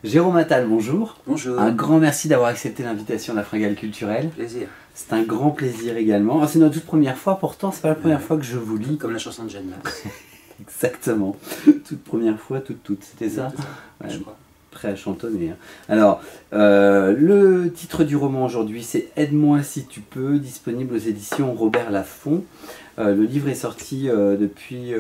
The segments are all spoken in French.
Jérôme Attal, bonjour. Bonjour. Un grand merci d'avoir accepté l'invitation de la Fringale Culturelle. Plaisir. C'est un grand plaisir également. Ah, c'est notre toute première fois, pourtant c'est pas la première fois que je vous lis. Comme la chanson de Jeanne Masse. Exactement. Toute première fois, toute. C'était ça, ouais, je crois. Prêt à chantonner. Hein. Alors, le titre du roman aujourd'hui, c'est Aide-moi si tu peux, disponible aux éditions Robert Laffont. Le livre est sorti depuis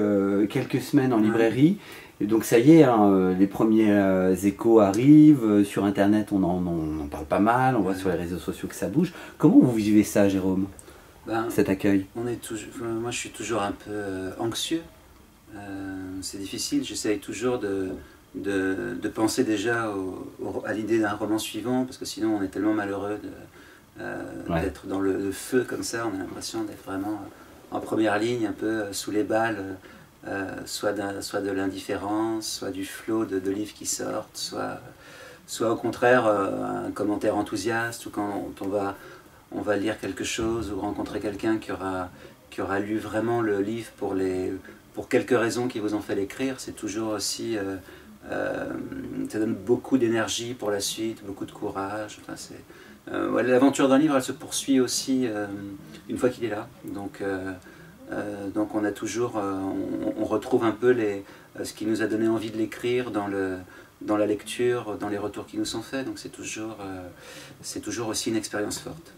quelques semaines en librairie. Et donc ça y est, hein, les premiers échos arrivent, sur internet on en parle pas mal, on voit sur les réseaux sociaux que ça bouge. Comment vous vivez ça, Jérôme, cet accueil? Moi je suis toujours un peu anxieux, c'est difficile, j'essaye toujours de penser déjà à l'idée d'un roman suivant, parce que sinon on est tellement malheureux d'être dans le feu comme ça, on a l'impression d'être vraiment en première ligne, un peu sous les balles. Soit de l'indifférence, soit du flot de livres qui sortent, soit au contraire un commentaire enthousiaste, ou quand on va lire quelque chose ou rencontrer quelqu'un qui aura lu vraiment le livre pour quelques raisons qui vous ont fait l'écrire. C'est toujours aussi, ça donne beaucoup d'énergie pour la suite, beaucoup de courage. Enfin, l'aventure d'un livre, elle se poursuit aussi une fois qu'il est là. Donc on a toujours, on retrouve un peu ce qui nous a donné envie de l'écrire dans la lecture, dans les retours qui nous sont faits. Donc c'est toujours aussi une expérience forte.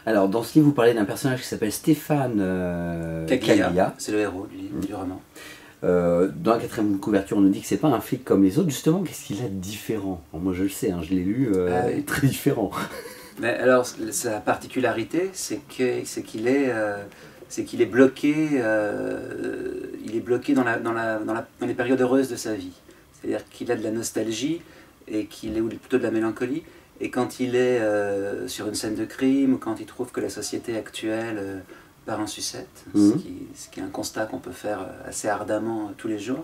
Alors dans ce livre, vous parlez d'un personnage qui s'appelle Stéphane Caglia. C'est le héros du roman. Dans la quatrième couverture, on nous dit que c'est pas un flic comme les autres. Justement, qu'est-ce qu'il a de différent? Alors, moi je le sais, hein, je l'ai lu, très différent. Mais alors sa particularité, c'est qu'il est bloqué, dans les périodes heureuses de sa vie. C'est-à-dire qu'il a de la nostalgie, ou plutôt de la mélancolie, et quand il est sur une scène de crime, ou quand il trouve que la société actuelle part en sucette, ce qui est un constat qu'on peut faire assez ardemment tous les jours,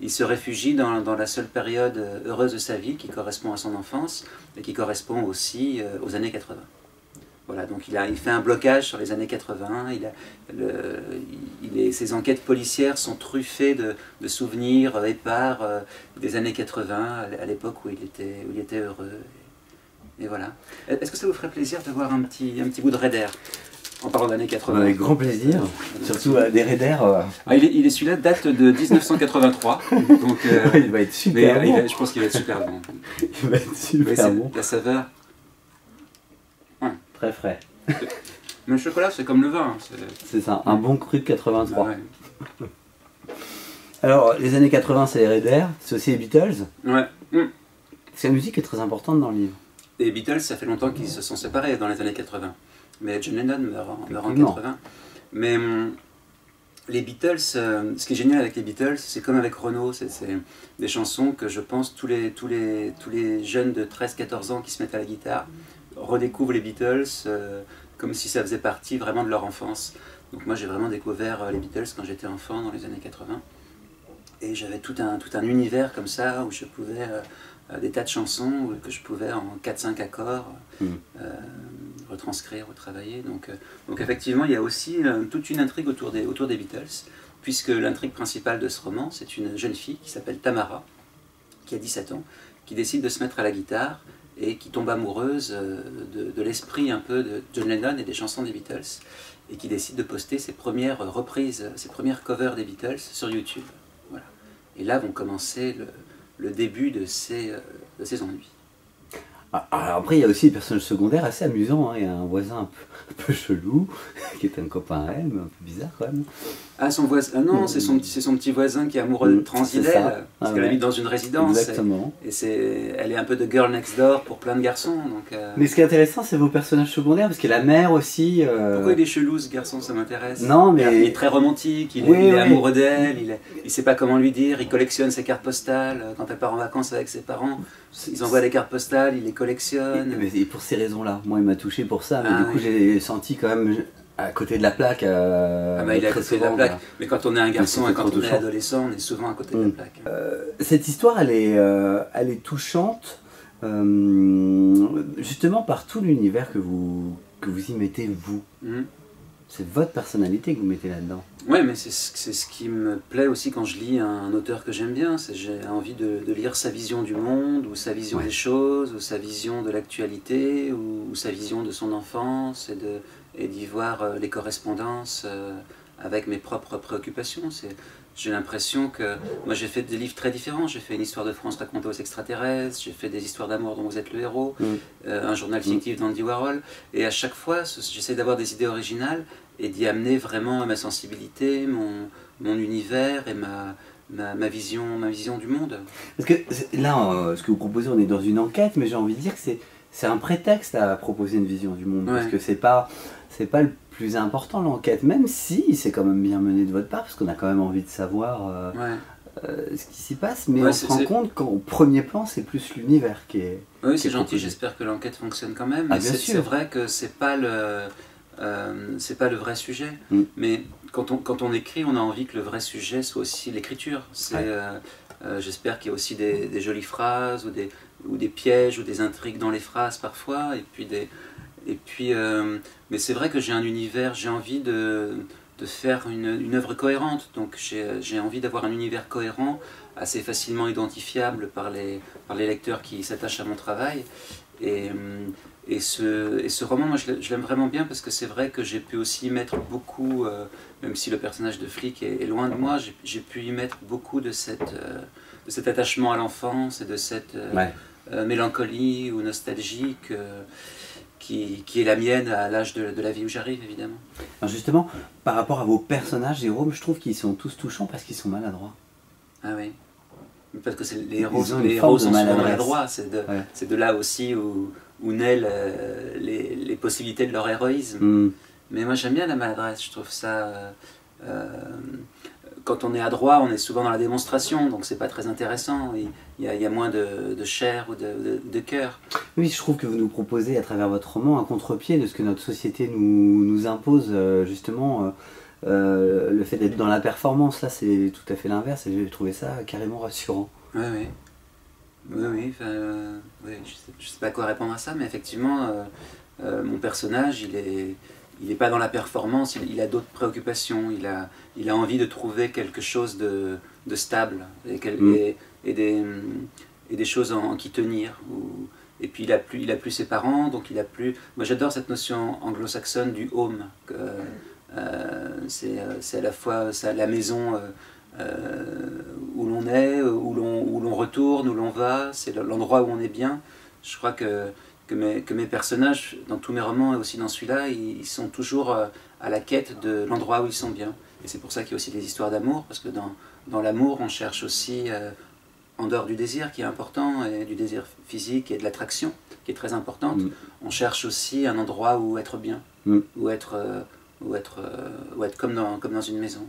il se réfugie dans la seule période heureuse de sa vie, qui correspond à son enfance, et qui correspond aussi aux années 80. Voilà, donc il fait un blocage sur les années 80, ses enquêtes policières sont truffées de souvenirs épars des années 80, à l'époque où il était heureux. Et voilà. Est-ce que ça vous ferait plaisir d'avoir un petit bout de Raiders en parlant d'années 80? Avec grand plaisir, surtout des Raiders. Celui-là date de 1983, donc il va être super bon. Je pense qu'il va être super bon. Il va être super bon. La saveur. Très frais. Mais le chocolat, c'est comme le vin. C'est ça, un bon cru de 83. Ah ouais. Alors, les années 80, c'est les Raiders, c'est aussi les Beatles. Ouais. Parce que la musique est très importante dans le livre. Les Beatles, ça fait longtemps qu'ils se sont séparés dans les années 80. Mais John Lennon meurt en 80. Mais les Beatles, ce qui est génial avec les Beatles, c'est comme avec Renaud, c'est des chansons que je pense tous les jeunes de 13-14 ans qui se mettent à la guitare redécouvrent les Beatles comme si ça faisait partie vraiment de leur enfance. Donc moi j'ai vraiment découvert les Beatles quand j'étais enfant dans les années 80. Et j'avais tout un univers comme ça où je pouvais, des tas de chansons que je pouvais en 4-5 accords retranscrire ou travailler. Donc effectivement il y a aussi toute une intrigue autour des Beatles, puisque l'intrigue principale de ce roman, c'est une jeune fille qui s'appelle Tamara, qui a 17 ans, qui décide de se mettre à la guitare et qui tombe amoureuse de l'esprit un peu de John Lennon et des chansons des Beatles, et qui décide de poster ses premières reprises, ses premières covers des Beatles sur YouTube. Voilà. Et là vont commencer le début de ses ennuis. Alors après, il y a aussi des personnages secondaires assez amusants. Hein. Il y a un voisin un peu chelou, qui est un copain à elle, mais un peu bizarre quand même. Ah, son voisin, ah non, c'est son petit voisin qui est amoureux de Transilelle, parce qu'elle habite dans une résidence. Exactement. Elle est un peu de girl next door pour plein de garçons. Donc, Mais ce qui est intéressant, c'est vos personnages secondaires, parce que la mère aussi... Pourquoi il est chelou ce garçon, ça m'intéresse. Non, mais... Il est très romantique, il est amoureux d'elle, il sait pas comment lui dire, il collectionne ses cartes postales. Quand elle part en vacances avec ses parents, ils envoient des cartes postales, il les collectionne. Et pour ces raisons-là, moi il m'a touché pour ça, mais du coup j'ai senti quand même... à côté de la plaque. Il est à côté de la plaque. Mais quand on est un garçon et quand on est adolescent, on est souvent à côté de la plaque. Cette histoire, elle est touchante, justement par tout l'univers que vous y mettez vous. C'est votre personnalité que vous mettez là-dedans. Ouais, mais c'est ce qui me plaît aussi quand je lis un auteur que j'aime bien. J'ai envie de lire sa vision du monde, ou sa vision des choses, ou sa vision de l'actualité, ou sa vision de son enfance, et d'y voir les correspondances avec mes propres préoccupations. J'ai l'impression que... Moi, j'ai fait des livres très différents. J'ai fait une histoire de France racontée aux extraterrestres, j'ai fait des histoires d'amour dont vous êtes le héros, un journal fictif d'Andy Warhol. Et à chaque fois, j'essaie d'avoir des idées originales et d'y amener vraiment ma sensibilité, mon univers et ma vision du monde. Parce que là, ce que vous proposez, on est dans une enquête, mais j'ai envie de dire que c'est un prétexte à proposer une vision du monde. Parce que c'est pas le plus important, l'enquête, même si c'est quand même bien mené de votre part, parce qu'on a quand même envie de savoir ce qui s'y passe, mais on se rend compte qu'au premier plan, c'est plus l'univers qui est... Oui, c'est gentil, j'espère que l'enquête fonctionne quand même, mais c'est vrai que c'est pas le vrai sujet, mais quand on écrit, on a envie que le vrai sujet soit aussi l'écriture. J'espère qu'il y a aussi des jolies phrases, ou des pièges, ou des intrigues dans les phrases parfois, mais c'est vrai que j'ai un univers, j'ai envie de faire une œuvre cohérente, donc j'ai envie d'avoir un univers cohérent, assez facilement identifiable par les lecteurs qui s'attachent à mon travail. Et ce roman, moi je l'aime vraiment bien, parce que c'est vrai que j'ai pu aussi mettre beaucoup, même si le personnage de flic est loin de moi, j'ai pu y mettre beaucoup de cet attachement à l'enfance, et de cette mélancolie ou nostalgie qui est la mienne à l'âge de la vie où j'arrive, évidemment. Alors justement, par rapport à vos personnages, Jérôme, je trouve qu'ils sont tous touchants parce qu'ils sont maladroits. Ah oui. Parce que les héros sont souvent maladroits, c'est de là aussi où naissent les possibilités de leur héroïsme. Mais moi j'aime bien la maladresse, je trouve ça... quand on est adroit, on est souvent dans la démonstration, donc c'est pas très intéressant. Il y a moins de chair ou de cœur. Oui, je trouve que vous nous proposez à travers votre roman un contre-pied de ce que notre société nous impose, justement. Le fait d'être dans la performance, là, c'est tout à fait l'inverse, et j'ai trouvé ça carrément rassurant. Oui. Oui, je sais pas quoi répondre à ça, mais effectivement, mon personnage, il n'est pas dans la performance, il a d'autres préoccupations, il a envie de trouver quelque chose de stable, et des choses en qui tenir. Et puis il a plus ses parents, donc il a plus... Moi j'adore cette notion anglo-saxonne du home. C'est à la fois la maison où l'on est, où l'on retourne, où l'on va, c'est l'endroit où on est bien. Je crois que mes personnages, dans tous mes romans et aussi dans celui-là, ils sont toujours à la quête de l'endroit où ils sont bien. Et c'est pour ça qu'il y a aussi des histoires d'amour, parce que dans l'amour, on cherche aussi, en dehors du désir qui est important, et du désir physique et de l'attraction qui est très importante, on cherche aussi un endroit où être bien, où être comme dans une maison.